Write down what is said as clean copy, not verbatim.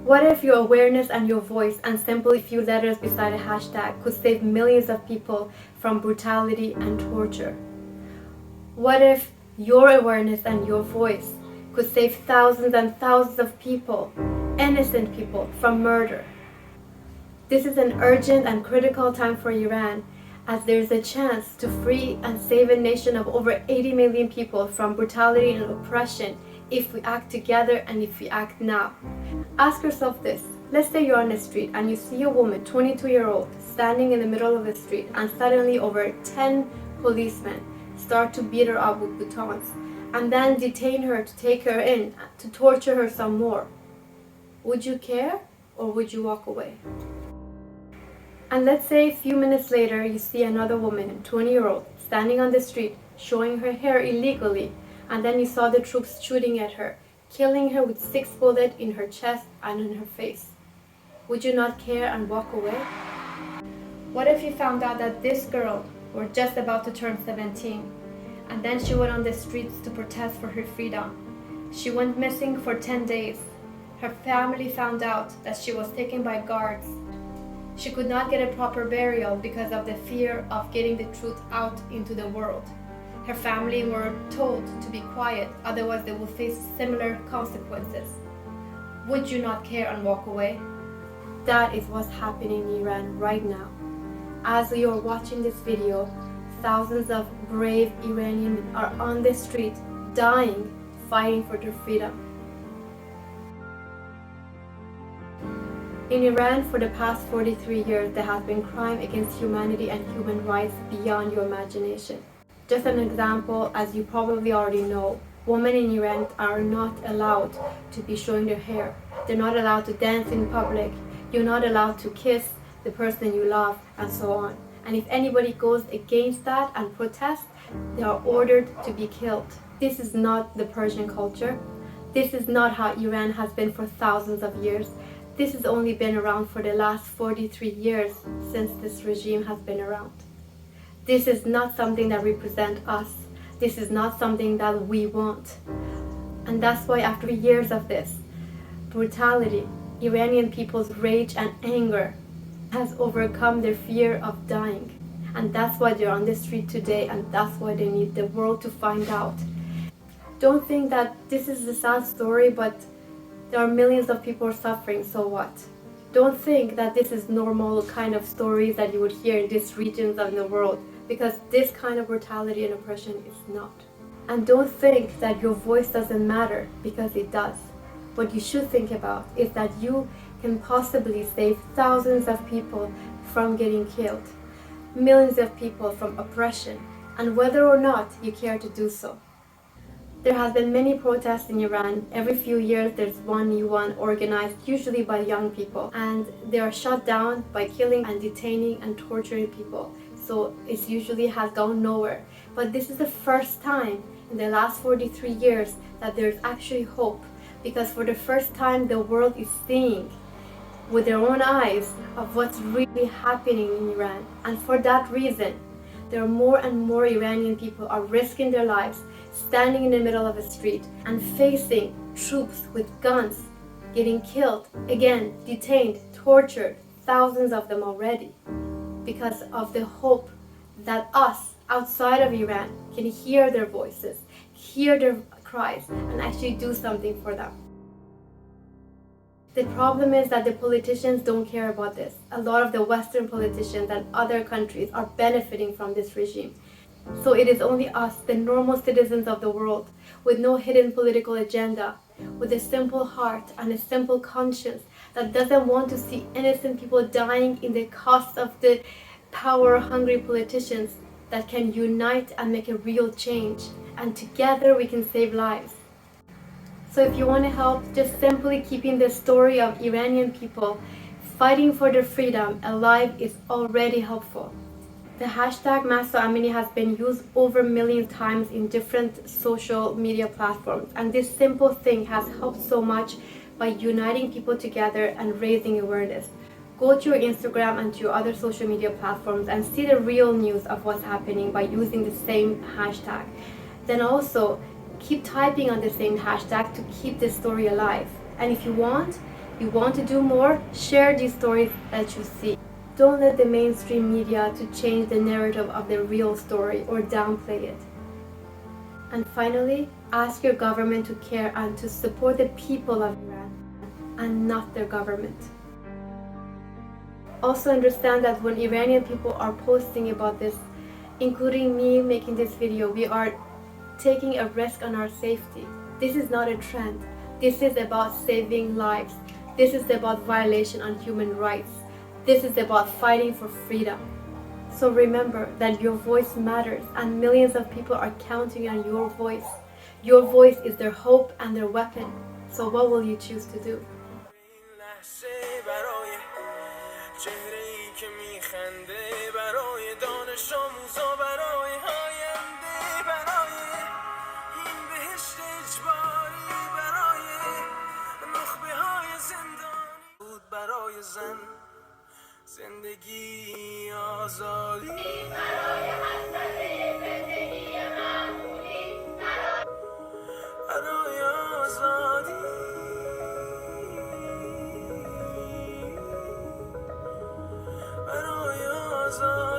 What if your awareness and your voice and simply a few letters beside a hashtag could save millions of people from brutality and torture? What if your awareness and your voice could save thousands and thousands of people, innocent people, from murder? This is an urgent and critical time for Iran, as there is a chance to free and save a nation of over 80 million people from brutality and oppression if we act together and if we act now. Ask yourself this. Let's say you're on the street and you see a woman, 22-year-old, standing in the middle of the street, and suddenly over 10 policemen start to beat her up with batons and then detain her to take her in to torture her some more. Would you care, or would you walk away? And let's say a few minutes later you see another woman, 20-year-old, standing on the street showing her hair illegally, and then you saw the troops shooting at her, killing her with 6 bullets in her chest and in her face. Would you not care and walk away? What if you found out that this girl was just about to turn 17, and then she went on the streets to protest for her freedom? She went missing for 10 days. Her family found out that she was taken by guards. She could not get a proper burial because of the fear of getting the truth out into the world. Her family were told to be quiet, otherwise they will face similar consequences. Would you not care and walk away? That is what's happening in Iran right now. As you are watching this video, thousands of brave Iranian men are on the street, dying, fighting for their freedom. In Iran, for the past 43 years, there has been crime against humanity and human rights beyond your imagination. Just an example, as you probably already know, women in Iran are not allowed to be showing their hair. They're not allowed to dance in public. You're not allowed to kiss the person you love, and so on. And if anybody goes against that and protests, they are ordered to be killed. This is not the Persian culture. This is not how Iran has been for thousands of years. This has only been around for the last 43 years since this regime has been around. This is not something that represents us. This is not something that we want. And that's why after years of this brutality, Iranian people's rage and anger has overcome their fear of dying. And that's why they're on the street today, and that's why they need the world to find out. Don't think that this is a sad story, but there are millions of people suffering, so what? Don't think that this is normal kind of stories that you would hear in these regions of the world, because this kind of brutality and oppression is not. And don't think that your voice doesn't matter, because it does. What you should think about is that you can possibly save thousands of people from getting killed, millions of people from oppression, and whether or not you care to do so. There has been many protests in Iran. Every few years there's one new one organized, usually by young people, and they are shut down by killing and detaining and torturing people. So it usually has gone nowhere. But this is the first time in the last 43 years that there's actually hope, because for the first time the world is seeing with their own eyes of what's really happening in Iran. And for that reason, there are more and more Iranian people are risking their lives, standing in the middle of a street and facing troops with guns, getting killed, again, detained, tortured, thousands of them already, because of the hope that us, outside of Iran, can hear their voices, hear their cries, and actually do something for them. The problem is that the politicians don't care about this. A lot of the Western politicians and other countries are benefiting from this regime. So it is only us, the normal citizens of the world, with no hidden political agenda, with a simple heart and a simple conscience that doesn't want to see innocent people dying in the cost of the power-hungry politicians, that can unite and make a real change. And together we can save lives. So if you want to help, just simply keeping the story of Iranian people fighting for their freedom alive is already helpful. The hashtag Mahsa Amini has been used over a million times in different social media platforms, and this simple thing has helped so much by uniting people together and raising awareness. Go to your Instagram and to your other social media platforms and see the real news of what's happening by using the same hashtag. Then also keep typing on the same hashtag to keep this story alive. And if you want, You want to do more? Share these stories that you see. Don't let the mainstream media to change the narrative of the real story or downplay it. And finally, ask your government to care and to support the people of Iran and not their government. Also understand that when Iranian people are posting about this, including me making this video, we are taking a risk on our safety. This is not a trend. This is about saving lives. This is about violation on human rights. This is about fighting for freedom. So remember that your voice matters and millions of people are counting on your voice. Your voice is their hope and their weapon. So what will you choose to do? زندگی آزادی برای حسرت زندگی معمولی برای آزادی برای آزادی